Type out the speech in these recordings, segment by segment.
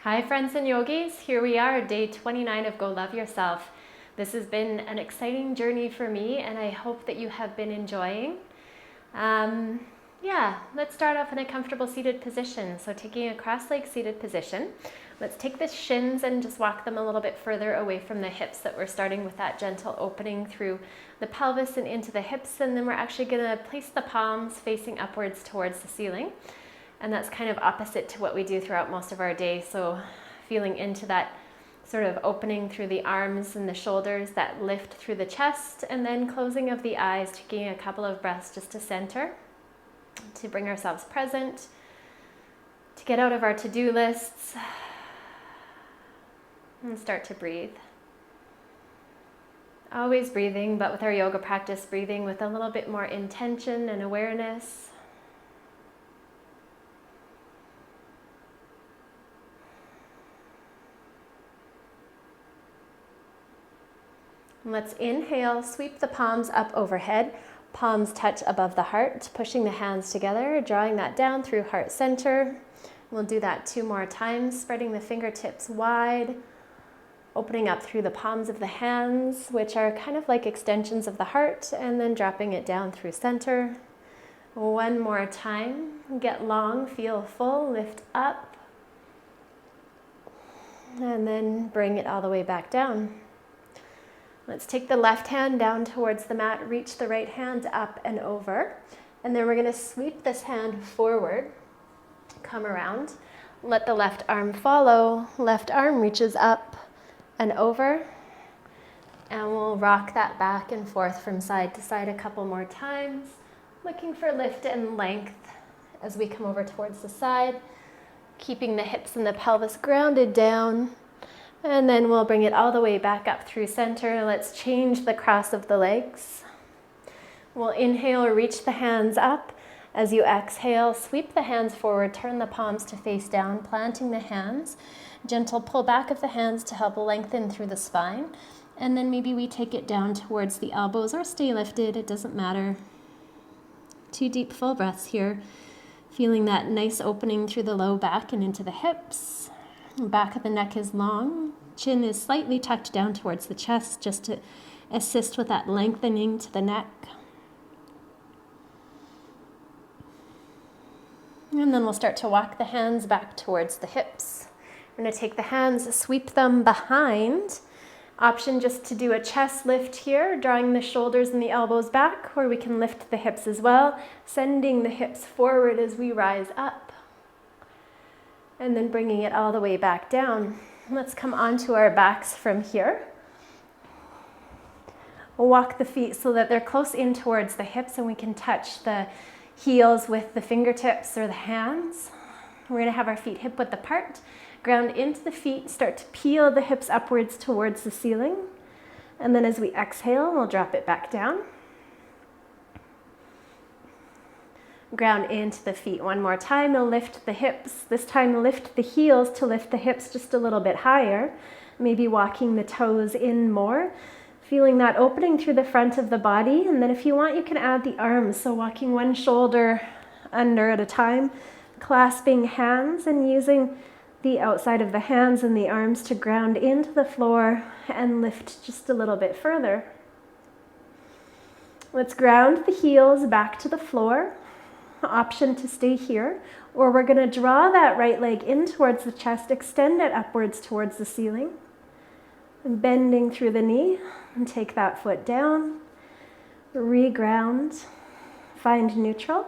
Hi friends and yogis, here we are, day 29 of Go Love Yourself. This has been an exciting journey for me and I hope that you have been enjoying. Let's start off in a comfortable seated position. So taking a cross-legged seated position, let's take the shins and just walk them a little bit further away from the hips, that we're starting with that gentle opening through the pelvis and into the hips, and then we're actually going to place the palms facing upwards towards the ceiling. And that's kind of opposite to what we do throughout most of our day. So feeling into that sort of opening through the arms and the shoulders, that lift through the chest, and then closing of the eyes, taking a couple of breaths just to center, to bring ourselves present, to get out of our to-do lists, and start to breathe. Always breathing, but with our yoga practice, breathing with a little bit more intention and awareness. Let's inhale, sweep the palms up overhead, palms touch above the heart, pushing the hands together, drawing that down through heart center. We'll do that 2 more times, spreading the fingertips wide, opening up through the palms of the hands, which are kind of like extensions of the heart, and then dropping it down through center. 1 more time, get long, feel full, lift up, and then bring it all the way back down. Let's take the left hand down towards the mat, reach the right hand up and over, and then we're going to sweep this hand forward, come around, let the left arm follow, left arm reaches up and over, and we'll rock that back and forth from side to side a couple more times, looking for lift and length as we come over towards the side, keeping the hips and the pelvis grounded down. And then we'll bring it all the way back up through center. Let's change the cross of the legs. We'll inhale, reach the hands up. As you exhale, sweep the hands forward, turn the palms to face down, planting the hands. Gentle pull back of the hands to help lengthen through the spine. And then maybe we take it down towards the elbows or stay lifted, it doesn't matter. 2 deep full breaths here. Feeling that nice opening through the low back and into the hips. Back of the neck is long, chin is slightly tucked down towards the chest just to assist with that lengthening to the neck. And then we'll start to walk the hands back towards the hips. We're going to take the hands, sweep them behind. Option just to do a chest lift here, drawing the shoulders and the elbows back, or we can lift the hips as well, sending the hips forward as we rise up. And then bringing it all the way back down. Let's come onto our backs from here. We'll walk the feet so that they're close in towards the hips and we can touch the heels with the fingertips or the hands. We're gonna have our feet hip width apart, ground into the feet, start to peel the hips upwards towards the ceiling. And then as we exhale, we'll drop it back down. Ground into the feet 1 more time, and lift the hips. This time lift the heels to lift the hips just a little bit higher. Maybe walking the toes in more. Feeling that opening through the front of the body. And then if you want, you can add the arms. So walking 1 shoulder under at a time. Clasping hands and using the outside of the hands and the arms to ground into the floor and lift just a little bit further. Let's ground the heels back to the floor. Option to stay here, or we're going to draw that right leg in towards the chest, extend it upwards towards the ceiling, and bending through the knee, and take that foot down, reground, find neutral,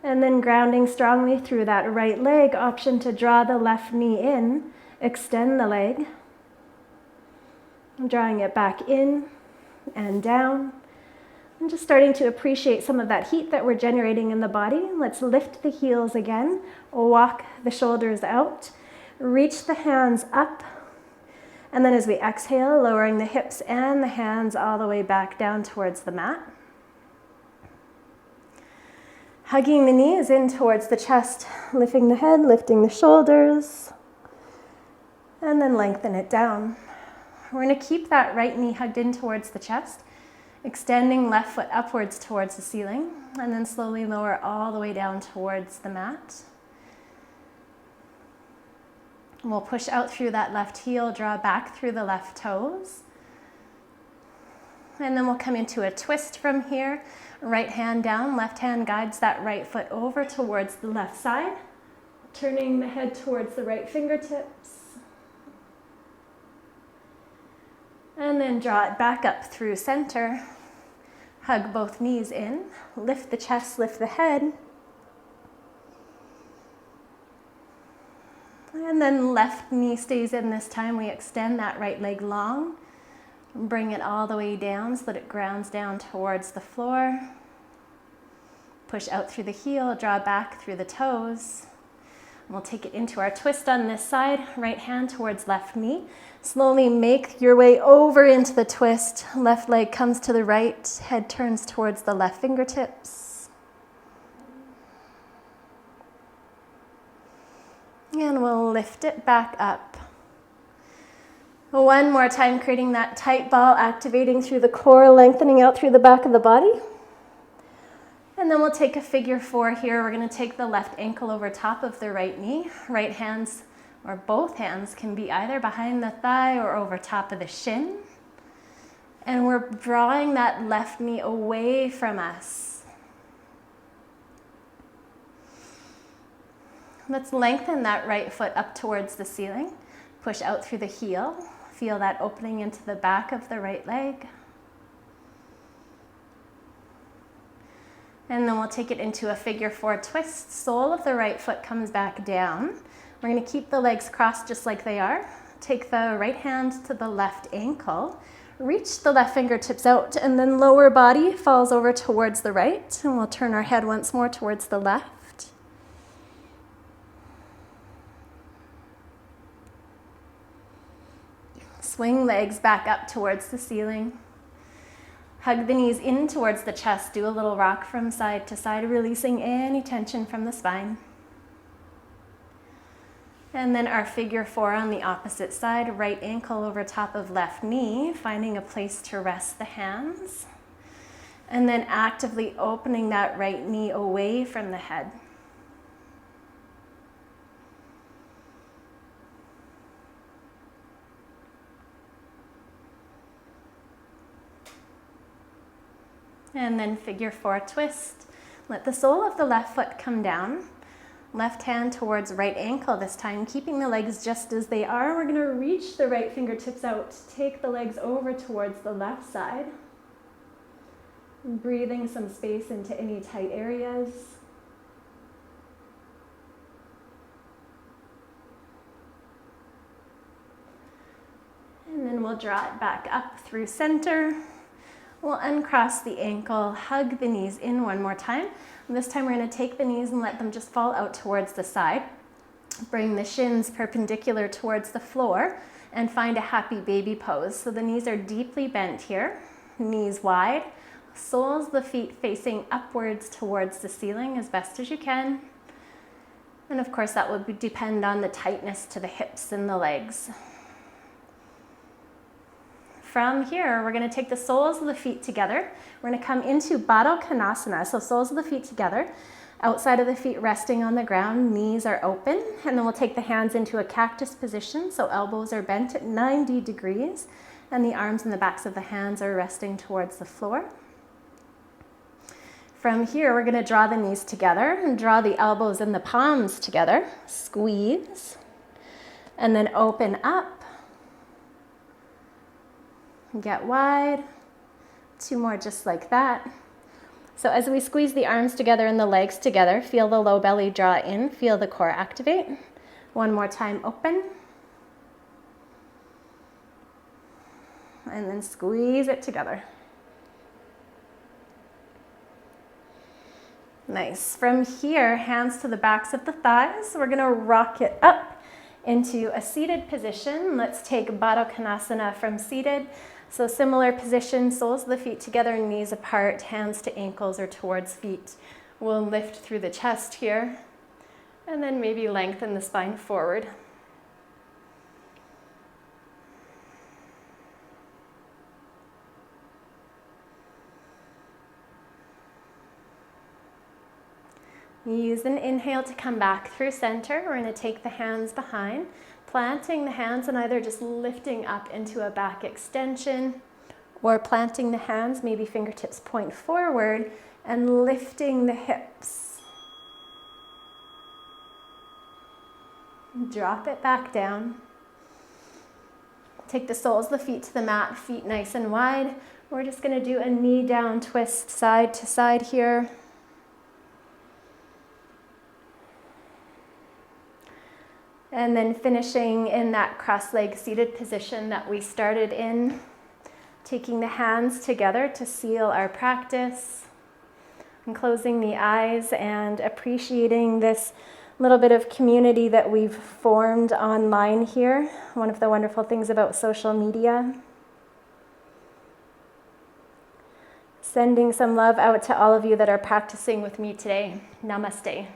and then grounding strongly through that right leg. Option to draw the left knee in, extend the leg, drawing it back in and down. And just starting to appreciate some of that heat that we're generating in the body. Let's lift the heels again, walk the shoulders out, reach the hands up, and then as we exhale, lowering the hips and the hands all the way back down towards the mat. Hugging the knees in towards the chest, lifting the head, lifting the shoulders, and then lengthen it down. We're going to keep that right knee hugged in towards the chest. Extending left foot upwards towards the ceiling, and then slowly lower all the way down towards the mat. We'll push out through that left heel, draw back through the left toes. And then we'll come into a twist from here. Right hand down, left hand guides that right foot over towards the left side, turning the head towards the right fingertips. And then draw it back up through center. Hug both knees in, lift the chest, lift the head. And then left knee stays in this time. We extend that right leg long. Bring it all the way down so that it grounds down towards the floor. Push out through the heel, draw back through the toes. We'll take it into our twist on this side, right hand towards left knee. Slowly make your way over into the twist. Left leg comes to the right, head turns towards the left fingertips. And we'll lift it back up. One more time, creating that tight ball, activating through the core, lengthening out through the back of the body. And then we'll take a figure 4 here. We're going to take the left ankle over top of the right knee. Right hands, or both hands, can be either behind the thigh or over top of the shin. And we're drawing that left knee away from us. Let's lengthen that right foot up towards the ceiling. Push out through the heel. Feel that opening into the back of the right leg. And then we'll take it into a figure 4 twist. Sole of the right foot comes back down. We're going to keep the legs crossed just like they are. Take the right hand to the left ankle. Reach the left fingertips out, and then lower body falls over towards the right. And we'll turn our head once more towards the left. Swing legs back up towards the ceiling. Hug the knees in towards the chest. Do a little rock from side to side, releasing any tension from the spine. And then our figure 4 on the opposite side, right ankle over top of left knee, finding a place to rest the hands. And then actively opening that right knee away from the head. And then figure 4 twist. Let the sole of the left foot come down. Left hand towards right ankle this time, keeping the legs just as they are. We're going to reach the right fingertips out. Take the legs over towards the left side. Breathing some space into any tight areas. And then we'll draw it back up through center. We'll uncross the ankle, hug the knees in one more time. And this time we're going to take the knees and let them just fall out towards the side. Bring the shins perpendicular towards the floor and find a happy baby pose. So the knees are deeply bent here, knees wide, soles of the feet facing upwards towards the ceiling as best as you can. And of course that will depend on the tightness to the hips and the legs. From here, we're going to take the soles of the feet together. We're going to come into Baddha Konasana, so soles of the feet together, outside of the feet resting on the ground, knees are open, and then we'll take the hands into a cactus position, so elbows are bent at 90 degrees, and the arms and the backs of the hands are resting towards the floor. From here, we're going to draw the knees together and draw the elbows and the palms together, squeeze, and then open up. Get wide. 2 more just like that. So as we squeeze the arms together and the legs together, feel the low belly draw in, feel the core activate. 1 more time, open. And then squeeze it together. Nice. From here, hands to the backs of the thighs. We're going to rock it up into a seated position. Let's take Baddha Konasana from seated. So similar position, soles of the feet together, knees apart, hands to ankles or towards feet. We'll lift through the chest here, and then maybe lengthen the spine forward. Use an inhale to come back through center. We're going to take the hands behind, Planting the hands and either just lifting up into a back extension, or planting the hands, maybe fingertips point forward, and lifting the hips. Drop it back down. Take the soles of the feet to the mat, feet nice and wide. We're just going to do a knee down twist side to side here. And then finishing in that cross-legged seated position that we started in. Taking the hands together to seal our practice. And closing the eyes and appreciating this little bit of community that we've formed online here. One of the wonderful things about social media. Sending some love out to all of you that are practicing with me today. Namaste.